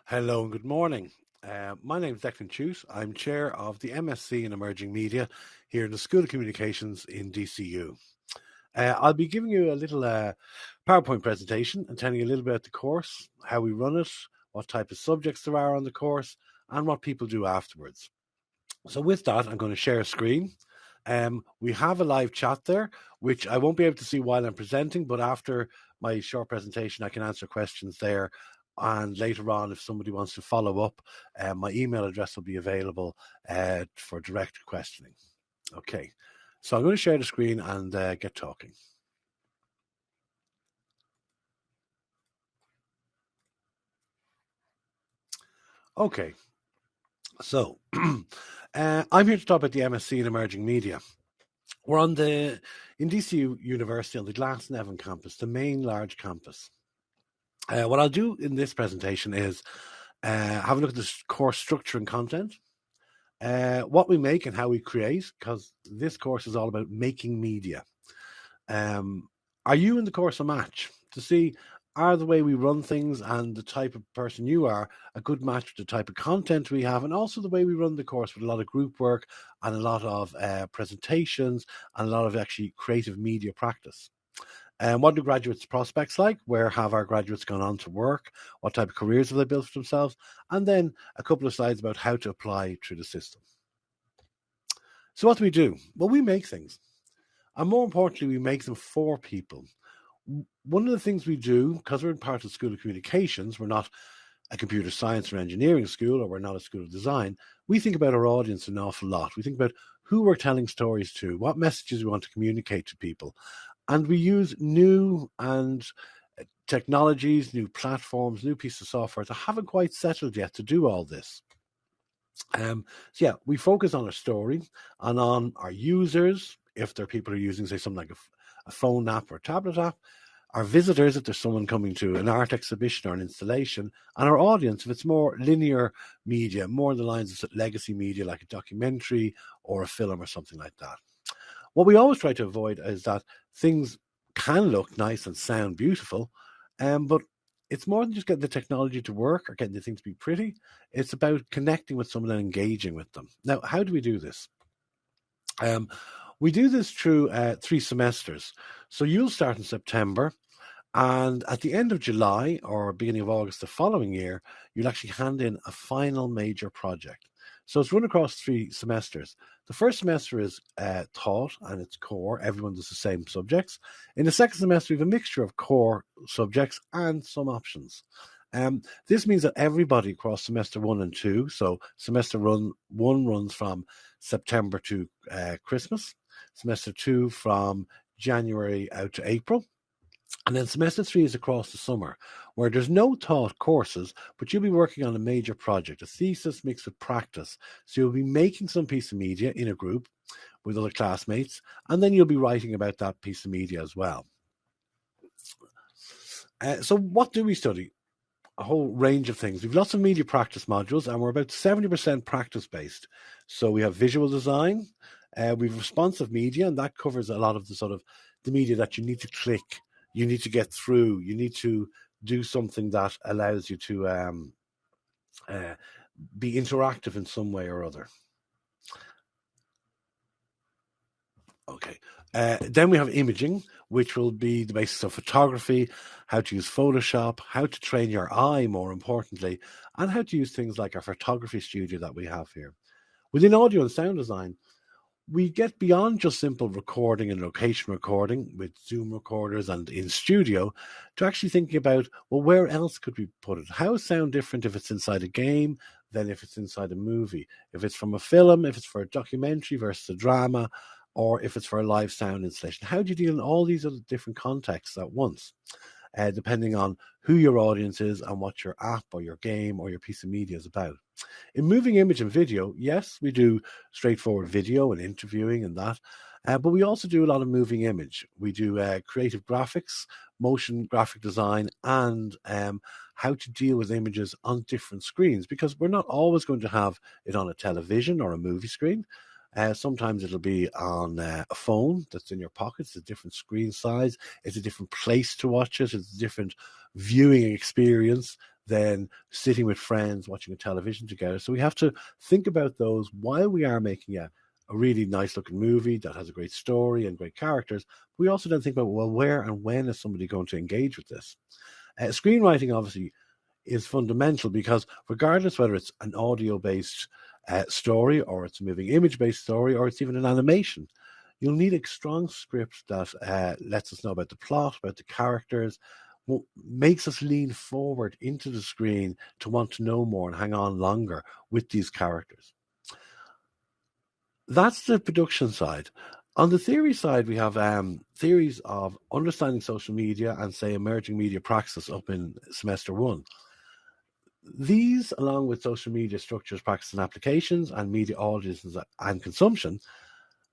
Hello and good morning. My name is Declan Chute. I'm chair of the MSc in Emerging Media here in the School of Communications in DCU. I'll be giving you a little PowerPoint presentation and telling you a little bit about the course, how we run it, what type of subjects there are on the course, and what people do afterwards. So with that, I'm going to share a screen. We have a live chat there, which I won't be able to see while I'm presenting, but after my short presentation, I can answer questions there. And later on, if somebody wants to follow up, my email address will be available for direct questioning. Okay, so I'm going to share the screen and get talking. Okay, so I'm here to talk about the MSc in Emerging Media. We're in DCU University on the Glasnevin campus, the main large campus. What I'll do in this presentation is have a look at the course structure and content, what we make and how we create, because this course is all about making media. Are you in the course a match to see are the way we run things and the type of person you are a good match with the type of content we have, and also the way we run the course with a lot of group work and a lot of presentations and a lot of actually creative media practice. What do graduates' prospects like? Where have our graduates gone on to work? What type of careers have they built for themselves? And then a couple of slides about how to apply through the system. So what do we do? Well, we make things. And more importantly, we make them for people. One of the things we do, because we're in part of the School of Communications, we're not a computer science or engineering school, or we're not a school of design, we think about our audience an awful lot. We think about who we're telling stories to, what messages we want to communicate to people. And we use new and technologies, new platforms, new pieces of software that haven't quite settled yet to do all this. We focus on our story and on our users, if there are people who are using, say, something like a phone app or a tablet app, our visitors, if there's someone coming to an art exhibition or an installation, and our audience, if it's more linear media, more in the lines of legacy media like a documentary or a film or something like that. What we always try to avoid is that things can look nice and sound beautiful, but it's more than just getting the technology to work or getting the thing to be pretty. It's about connecting with someone and engaging with them. Now, how do we do this? We do this through 3 semesters. So you'll start in September, and at the end of July or beginning of August the following year, you'll actually hand in a final major project. So it's run across 3 semesters. The first semester is taught and it's core. Everyone does the same subjects. In the second semester, we have a mixture of core subjects and some options. This means that everybody across semester 1 and 2, so semester 1 runs from September to Christmas, semester 2 from January out to April, and then semester 3 is across the summer, where there's no taught courses, but you'll be working on a major project, a thesis mixed with practice. So you'll be making some piece of media in a group with other classmates, and then you'll be writing about that piece of media as well. So what do we study? A whole range of things. We've lots of media practice modules, and we're about 70% practice based. So we have visual design, we've responsive media, and that covers a lot of the sort of the media that you need to click, you need to get through, you need to do something that allows you to be interactive in some way or other. Okay. Then we have imaging, which will be the basis of photography, how to use Photoshop, how to train your eye, more importantly, and how to use things like our photography studio that we have here. Within audio and sound design, we get beyond just simple recording and location recording with Zoom recorders and in studio to actually thinking about, well, where else could we put it? How is sound different if it's inside a game than if it's inside a movie? If it's from a film, if it's for a documentary versus a drama, or if it's for a live sound installation? How do you deal in all these other different contexts at once? Depending on who your audience is and what your app or your game or your piece of media is about. In moving image and video, yes, we do straightforward video and interviewing and that, but we also do a lot of moving image. We do creative graphics, motion graphic design, and how to deal with images on different screens, because we're not always going to have it on a television or a movie screen. Sometimes it'll be on a phone that's in your pocket. It's a different screen size. It's a different place to watch it. It's a different viewing experience than sitting with friends watching a television together. So we have to think about those while we are making a really nice looking movie that has a great story and great characters. We also then think about, well, where and when is somebody going to engage with this? Screenwriting obviously is fundamental, because regardless whether it's an audio based story, or it's a moving image based story, or it's even an animation, you'll need a strong script that lets us know about the plot, about the characters, what makes us lean forward into the screen to want to know more and hang on longer with these characters. That's the production side. On the theory side, we have theories of understanding social media and, say, emerging media praxis up in semester one. These, along with social media structures, practice, and applications, and media audiences and consumption,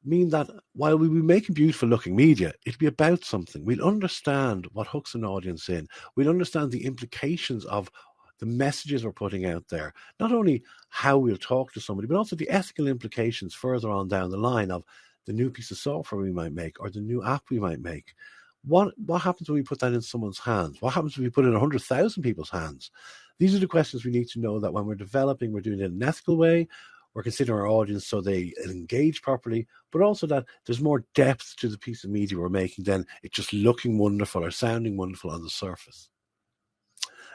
mean that while we'll be making beautiful looking media, it'll be about something. We'll understand what hooks an audience in. We'll understand the implications of the messages we're putting out there. Not only how we'll talk to somebody, but also the ethical implications further on down the line of the new piece of software we might make, or the new app we might make. What happens when we put that in someone's hands? What happens when we put it in 100,000 people's hands? These are the questions we need to know, that when we're developing, we're doing it in an ethical way, we're considering our audience so they engage properly, but also that there's more depth to the piece of media we're making than it just looking wonderful or sounding wonderful on the surface.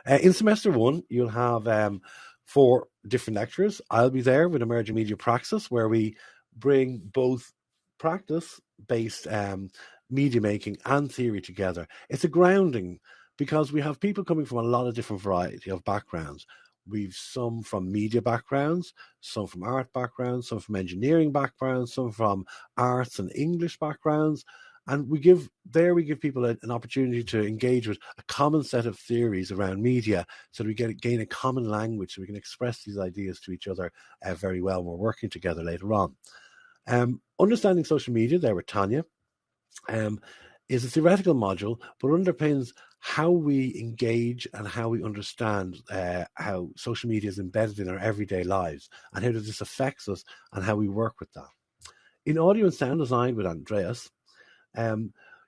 In semester one, you'll have 4 different lectures. I'll be there with Emerging Media Praxis, where we bring both practice-based media making and theory together. It's a grounding, because we have people coming from a lot of different variety of backgrounds. We've some from media backgrounds, some from art backgrounds, some from engineering backgrounds, some from arts and English backgrounds. And we give people an opportunity to engage with a common set of theories around media, so that we gain a common language, so we can express these ideas to each other very well when we're working together later on. Understanding social media, there with Tanya, is a theoretical module, but underpins how we engage and how we understand how social media is embedded in our everyday lives, and how this affects us and how we work with that. In audio and sound design with Andreas,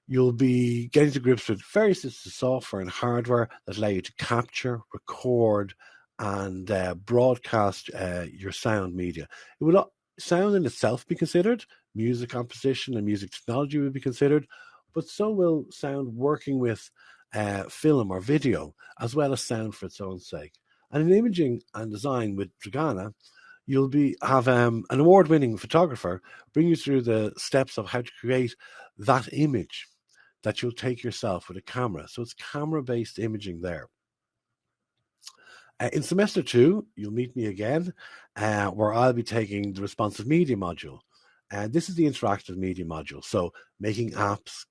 you'll be getting to grips with various systems of software and hardware that allow you to capture, record, and broadcast your sound media. It will sound in itself be considered, music composition and music technology will be considered, but so will sound working with film or video, as well as sound for its own sake. And in imaging and design with Dragana, you'll have an award-winning photographer bring you through the steps of how to create that image that you'll take yourself with a camera. So it's camera-based imaging there. In semester 2, you'll meet me again, where I'll be taking the responsive media module. This is the interactive media module. So making apps,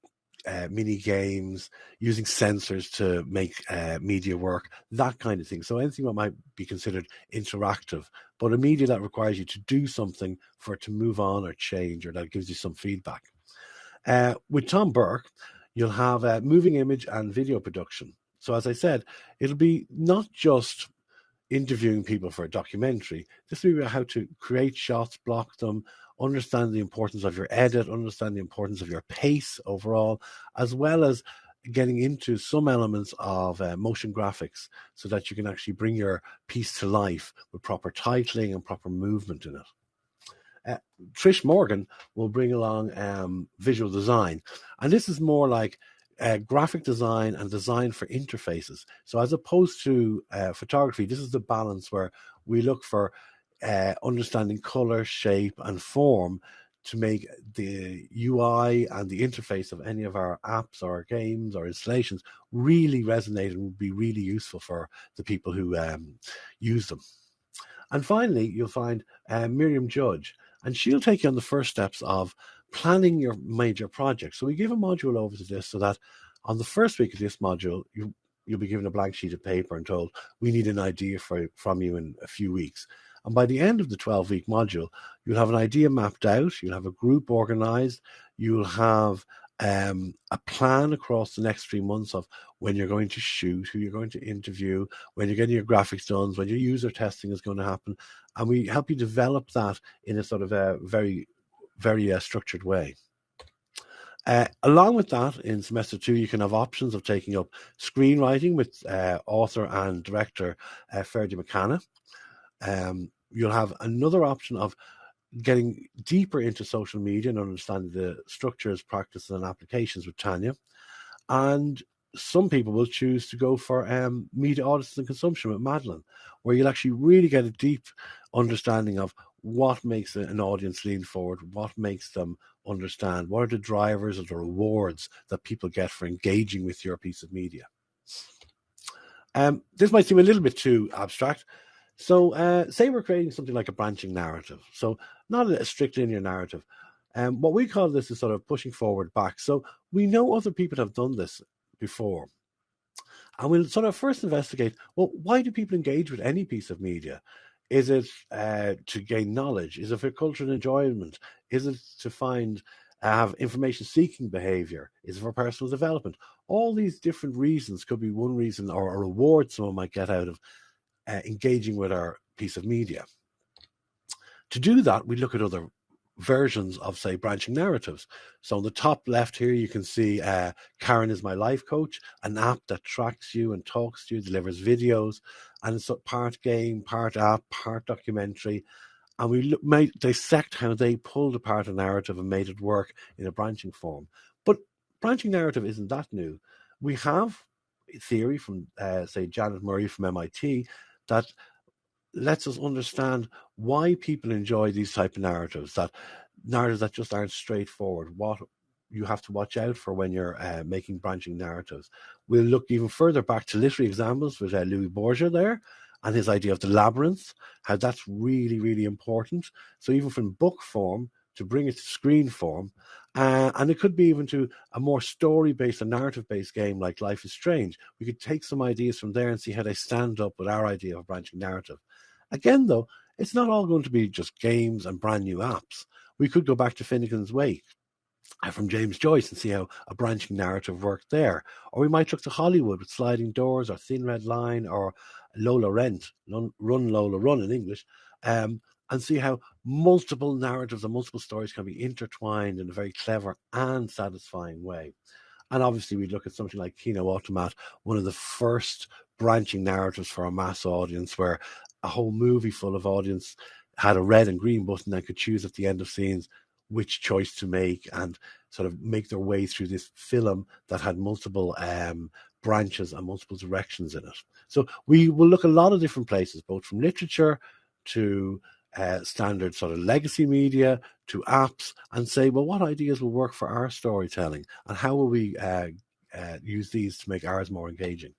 mini games, using sensors to make media work, that kind of thing. So anything that might be considered interactive, but a media that requires you to do something for it to move on or change, or that gives you some feedback. With Tom Burke, you'll have moving image and video production. So as I said, it'll be not just interviewing people for a documentary. This will be about how to create shots, block them, understand the importance of your edit, understand the importance of your pace overall, as well as getting into some elements of motion graphics, so that you can actually bring your piece to life with proper titling and proper movement in it. Trish Morgan will bring along visual design, and this is more like graphic design and design for interfaces. So as opposed to photography, this is the balance where we look for understanding color, shape, and form to make the UI and the interface of any of our apps or games or installations really resonate and would be really useful for the people who use them. And finally, you'll find Miriam Judge, and she'll take you on the first steps of planning your major project. So we give a module over to this, so that on the first week of this module, you'll be given a blank sheet of paper and told, we need an idea from you in a few weeks. And by the end of the 12-week module, you'll have an idea mapped out, you'll have a group organized, you'll have a plan across the next 3 months of when you're going to shoot, who you're going to interview, when you're getting your graphics done, when your user testing is going to happen. And we help you develop that in a sort of a very, very structured way. Along with that, in semester 2, you can have options of taking up screenwriting with author and director Ferdy McCanna. You'll have another option of getting deeper into social media and understanding the structures, practices, and applications with Tanya. And some people will choose to go for media audits and consumption with Madeline, where you'll actually really get a deep understanding of what makes an audience lean forward, what makes them understand, what are the drivers or the rewards that people get for engaging with your piece of media. This might seem a little bit too abstract. So say we're creating something like a branching narrative. So not a strict linear narrative. What we call this is sort of pushing forward back. So we know other people have done this before. And we'll sort of first investigate, well, why do people engage with any piece of media? Is it to gain knowledge? Is it for cultural enjoyment? Is it to have information-seeking behavior? Is it for personal development? All these different reasons could be one reason or a reward someone might get out of engaging with our piece of media. To do that, we look at other versions of, say, branching narratives. So on the top left here, you can see Karen is my life coach, an app that tracks you and talks to you, delivers videos, and it's part game, part app, part documentary. And we might dissect how they pulled apart a narrative and made it work in a branching form. But branching narrative isn't that new. We have a theory from, say, Janet Murray from MIT that lets us understand why people enjoy these type of narratives that just aren't straightforward, what you have to watch out for when you're making branching narratives. We'll look even further back to literary examples with Louis Borgia there and his idea of the labyrinth, how that's really, really important. So even from book form to bring it to screen form, and it could be even to a more story-based and narrative-based game like Life is Strange. We could take some ideas from there and see how they stand up with our idea of a branching narrative. Again, though, it's not all going to be just games and brand new apps. We could go back to Finnegan's Wake from James Joyce and see how a branching narrative worked there. Or we might look to Hollywood with Sliding Doors or Thin Red Line or Lola Rent, Run Lola Run in English, and see how multiple narratives and multiple stories can be intertwined in a very clever and satisfying way. And obviously, we look at something like Kino Automat, one of the first branching narratives for a mass audience, where a whole movie full of audience had a red and green button and could choose at the end of scenes which choice to make and sort of make their way through this film that had multiple branches and multiple directions in it. So we will look a lot of different places, both from literature to standard sort of legacy media to apps, and say, well, what ideas will work for our storytelling and how will we use these to make ours more engaging?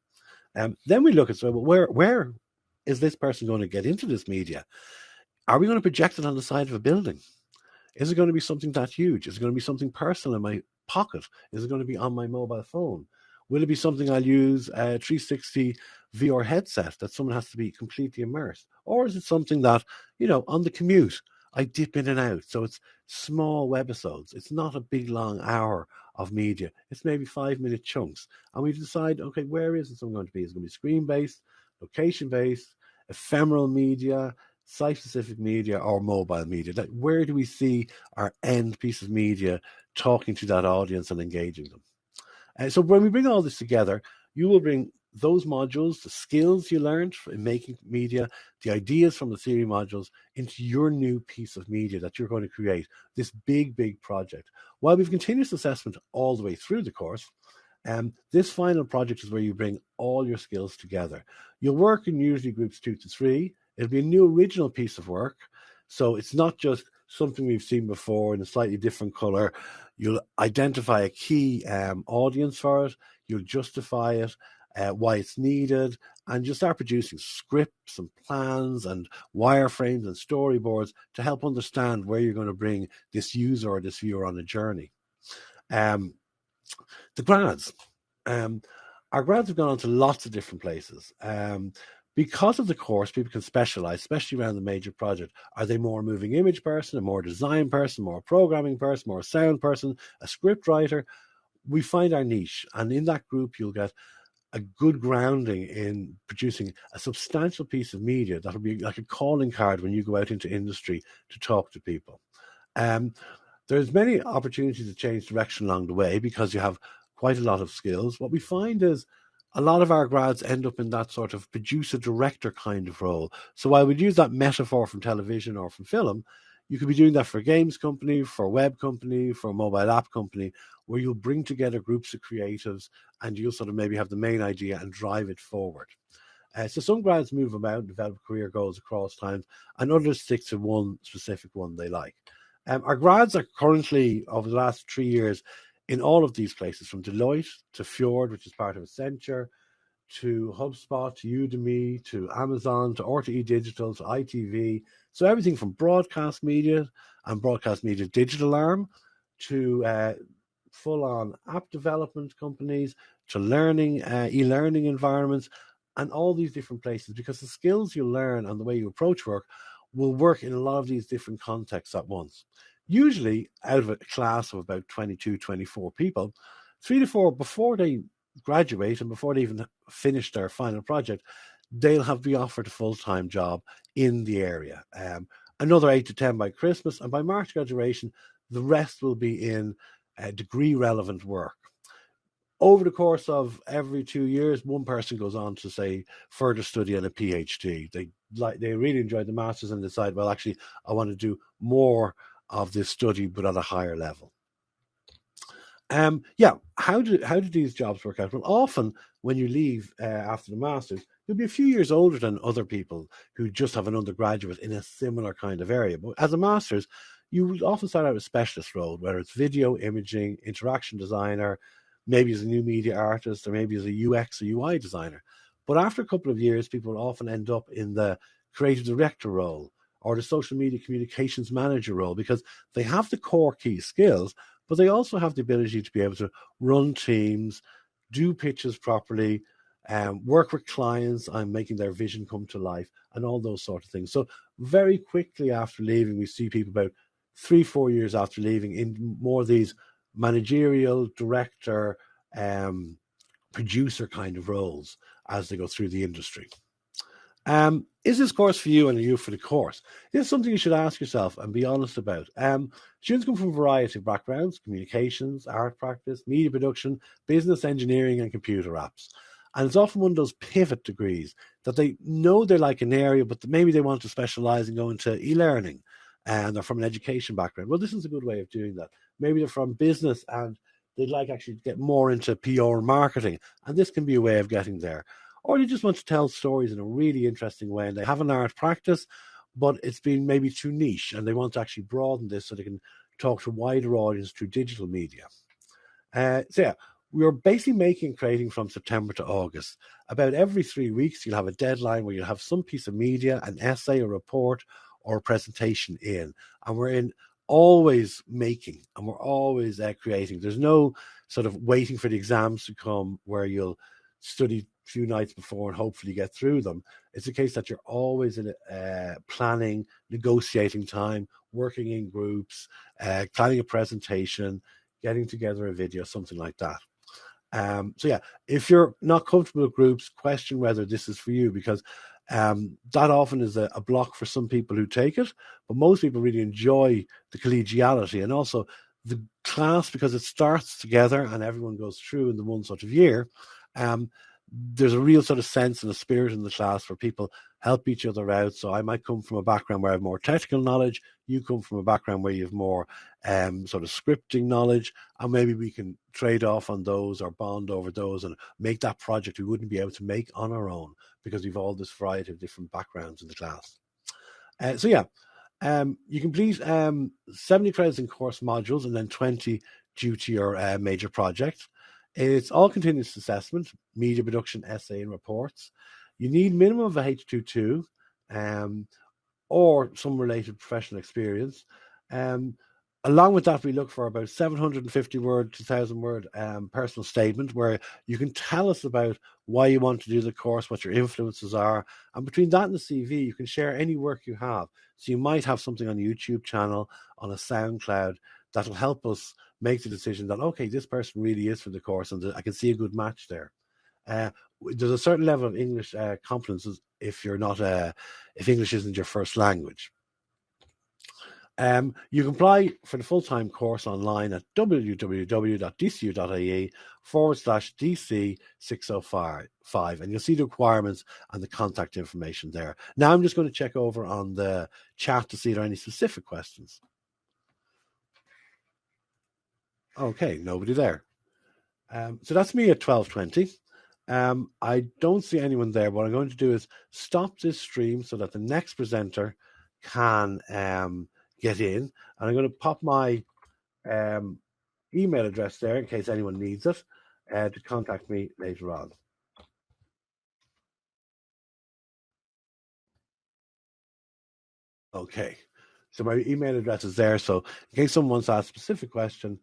Then we look at, so where is this person going to get into this media? Are we going to project it on the side of a building? Is it going to be something that huge? Is it going to be something personal in my pocket? Is it going to be on my mobile phone? Will it be something I'll use a 360 VR headset that someone has to be completely immersed? Or is it something that, on the commute, I dip in and out? So it's small webisodes. It's not a big, long hour of media. It's maybe 5-minute chunks. And we decide, okay, where is it going to be? Is it going to be screen-based, location-based, ephemeral media, site-specific media, or mobile media? Where do we see our end piece of media talking to that audience and engaging them? So when we bring all this together, you will bring those modules, the skills you learned in making media, the ideas from the theory modules into your new piece of media that you're going to create, this big, big project. While we've continuous assessment all the way through the course, this final project is where you bring all your skills together. You'll work in usually groups 2 to 3. It'll be a new original piece of work. So it's not just something we've seen before in a slightly different color. You'll identify a key audience for it. You'll justify it, why it's needed, and you'll start producing scripts and plans and wireframes and storyboards to help understand where you're going to bring this user or this viewer on a journey. The grads. Our grads have gone on to lots of different places. Because of the course, people can specialize, especially around the major project. Are they more moving image person, a more design person, more programming person, more sound person, a script writer? We find our niche. And in that group, you'll get a good grounding in producing a substantial piece of media that will be like a calling card when you go out into industry to talk to people. There's many opportunities to change direction along the way because you have quite a lot of skills. What we find is a lot of our grads end up in that sort of producer director kind of role. So while we'd use that metaphor from television or from film, you could be doing that for a games company, for a web company, for a mobile app company, where you'll bring together groups of creatives and you'll sort of maybe have the main idea and drive it forward. So some grads move about and develop career goals across times, and others stick to one specific one they like. Our grads are currently, over the last 3 years, in all of these places, from Deloitte to Fjord, which is part of Accenture, to HubSpot, to Udemy, to Amazon, to RTE Digital, to ITV. So everything from broadcast media and broadcast media digital arm to full-on app development companies to learning, e-learning environments, and all these different places, because the skills you learn and the way you approach work will work in a lot of these different contexts at once. Usually, out of a class of about 22, 24 people, 3 to 4 before they graduate and before they even finish their final project, they'll have be offered a full-time job in the area. Another 8 to 10 by Christmas, and by March graduation, the rest will be in degree relevant work. Over the course of every 2 years, one person goes on to say further study and a PhD. They really enjoy the masters and decide, well, actually, I want to do more of this study, but at a higher level. How do these jobs work out? Well, often when you leave after the masters, you'll be a few years older than other people who just have an undergraduate in a similar kind of area. But as a master's, you will often start out a specialist role, whether it's video, imaging, interaction designer, maybe as a new media artist, or maybe as a UX or UI designer. But after a couple of years, people will often end up in the creative director role or the social media communications manager role, because they have the core key skills, but they also have the ability to be able to run teams, do pitches properly, work with clients on making their vision come to life, and all those sort of things. So very quickly after leaving, we see people about 3-4 years after leaving in more of these managerial, director, producer kind of roles as they go through the industry. Is this course for you, and are you for the course? This is something you should ask yourself and be honest about. Students come from a variety of backgrounds: communications, art practice, media production, business, engineering, and computer apps. And it's often one of those pivot degrees that they know they like an area, but maybe they want to specialize and go into e-learning, and they're from an education background. Well, this is a good way of doing that. Maybe they're from business and they'd like actually to get more into PR and marketing, and this can be a way of getting there. Or they just want to tell stories in a really interesting way, and they have an art practice, but it's been maybe too niche, and they want to actually broaden this so they can talk to a wider audience through digital media. We're basically making and creating from September to August. About every 3 weeks, you'll have a deadline where you'll have some piece of media, an essay, a report, or a presentation in. And we're in always making, and we're always creating. There's no sort of waiting for the exams to come where you'll study a few nights before and hopefully get through them. It's a case that you're always in planning, negotiating time, working in groups, planning a presentation, getting together a video, something like that. If you're not comfortable with groups, question whether this is for you, because that often is a block for some people who take it, but most people really enjoy the collegiality and also the class, because it starts together and everyone goes through in the one sort of year. There's a real sort of sense and a spirit in the class where people help each other out. So I might come from a background where I have more technical knowledge. You come from a background where you have more sort of scripting knowledge, and maybe we can trade off on those or bond over those and make that project we wouldn't be able to make on our own because we've all this variety of different backgrounds in the class. You complete 70 credits in course modules and then 20 due to your major project. It's all continuous assessment, media production, essay, and reports. You need minimum of a H22 or some related professional experience. Along with that, we look for about 750 word to 1,000 word personal statement where you can tell us about why you want to do the course, what your influences are. And between that and the CV, you can share any work you have. So you might have something on a YouTube channel, on a SoundCloud, that'll help us make the decision that, okay, this person really is for the course and I can see a good match there. There's a certain level of English competence if you're not, if English isn't your first language. You can apply for the full-time course online at www.dcu.ie/DC605, and you'll see the requirements and the contact information there. Now I'm just going to check over on the chat to see if there are any specific questions. Okay, nobody there. So that's me at 12:20. I don't see anyone there. What I'm going to do is stop this stream so that the next presenter can get in. And I'm going to pop my email address there in case anyone needs it to contact me later on. Okay, so my email address is there. So in case someone wants to ask a specific question,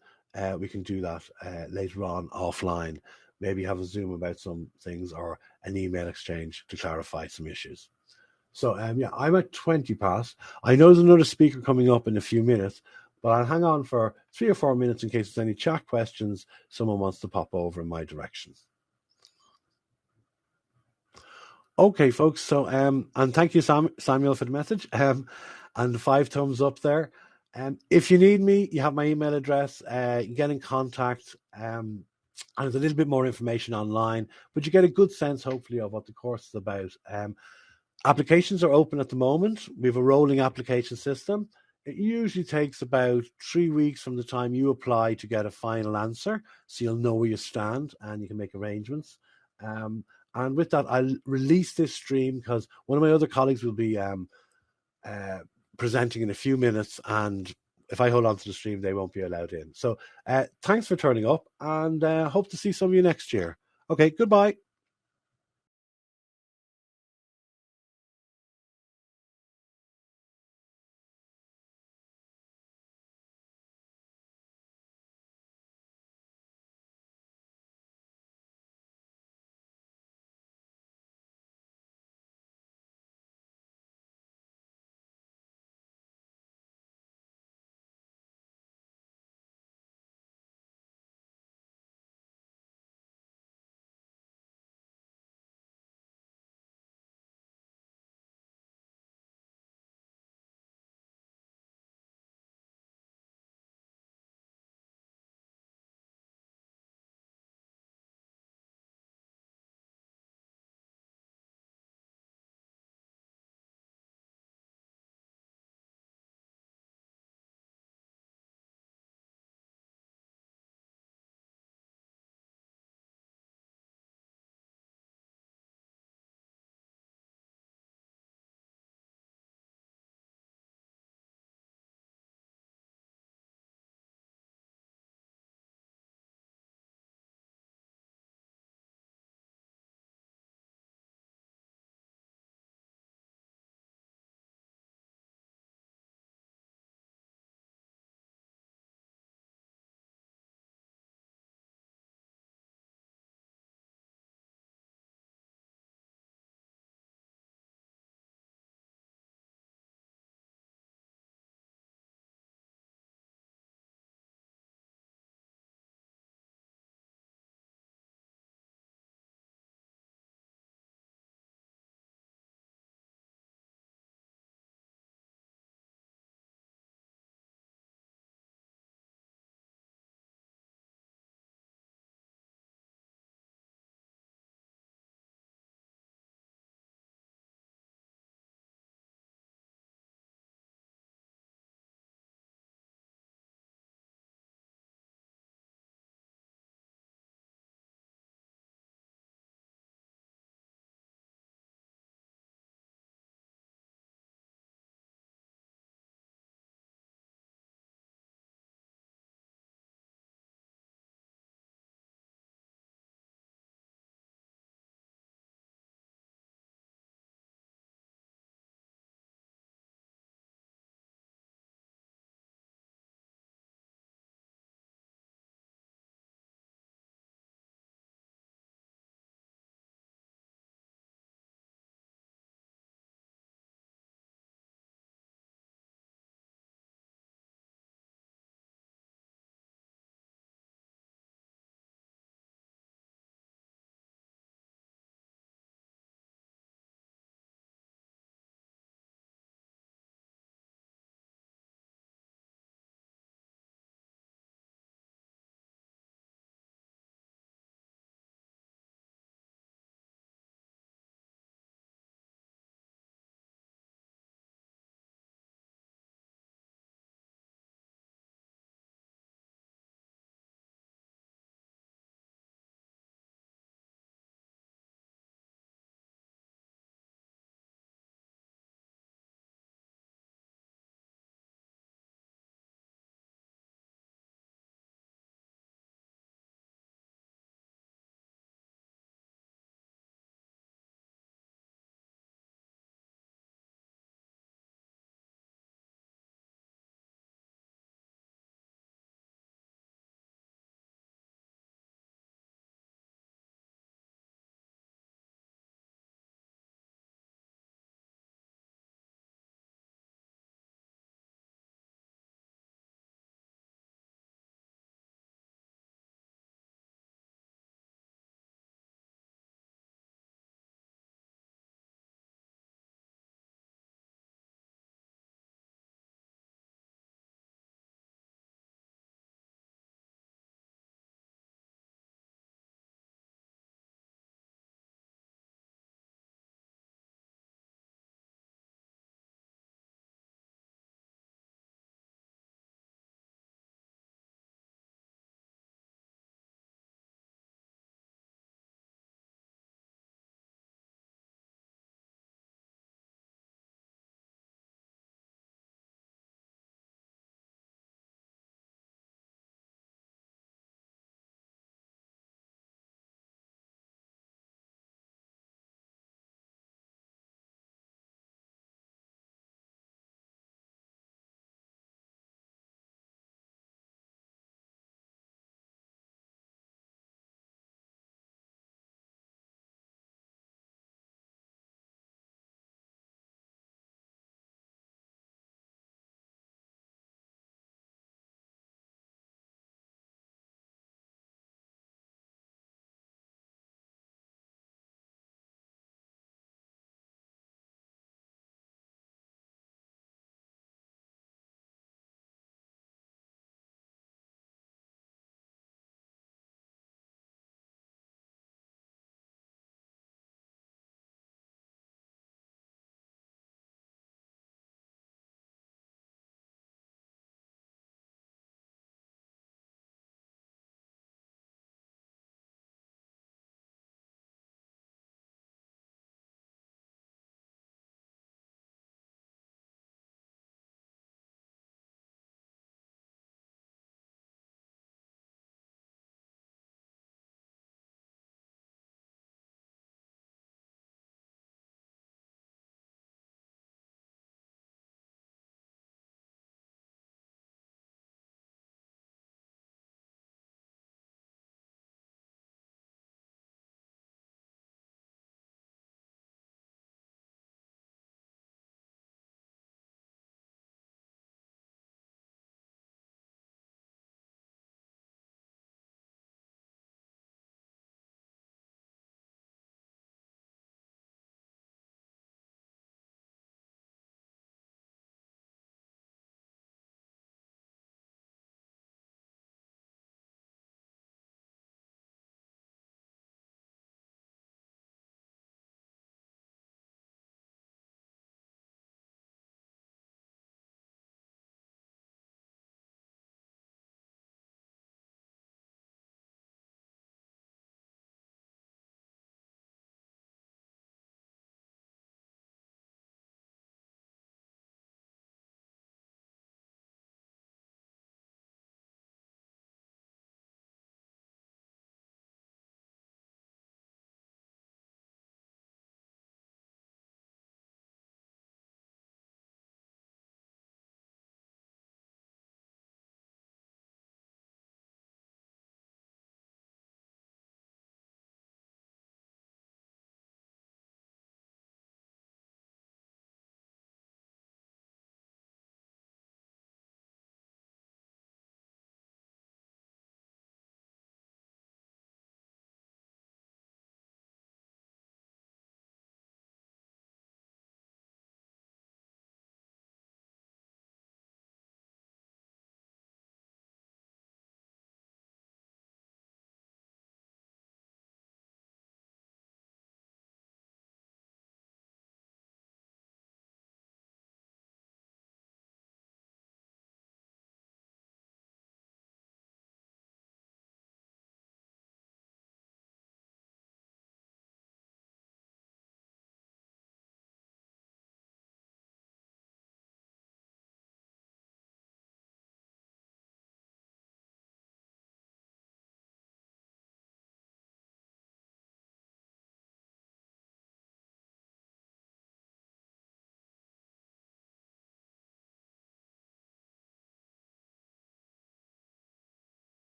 we can do that later on offline. Maybe have a Zoom about some things or an email exchange to clarify some issues. So yeah, I'm at 20 past. I know there's another speaker coming up in a few minutes, but I'll hang on for 3 or 4 minutes in case there's any chat questions someone wants to pop over in my direction. Okay, folks. So and thank you, Samuel, for the message and the 5 thumbs up there. If you need me, you have my email address. You can get in contact. And there's a little bit more information online, but you get a good sense, hopefully, of what the course is about. Applications are open at the moment. We have a rolling application system. It usually takes about 3 weeks from the time you apply to get a final answer, so you'll know where you stand and you can make arrangements. And with that, I'll release this stream because one of my other colleagues will be presenting in a few minutes, and if I hold on to the stream, they won't be allowed in. So thanks for turning up, and hope to see some of you next year. Okay, goodbye.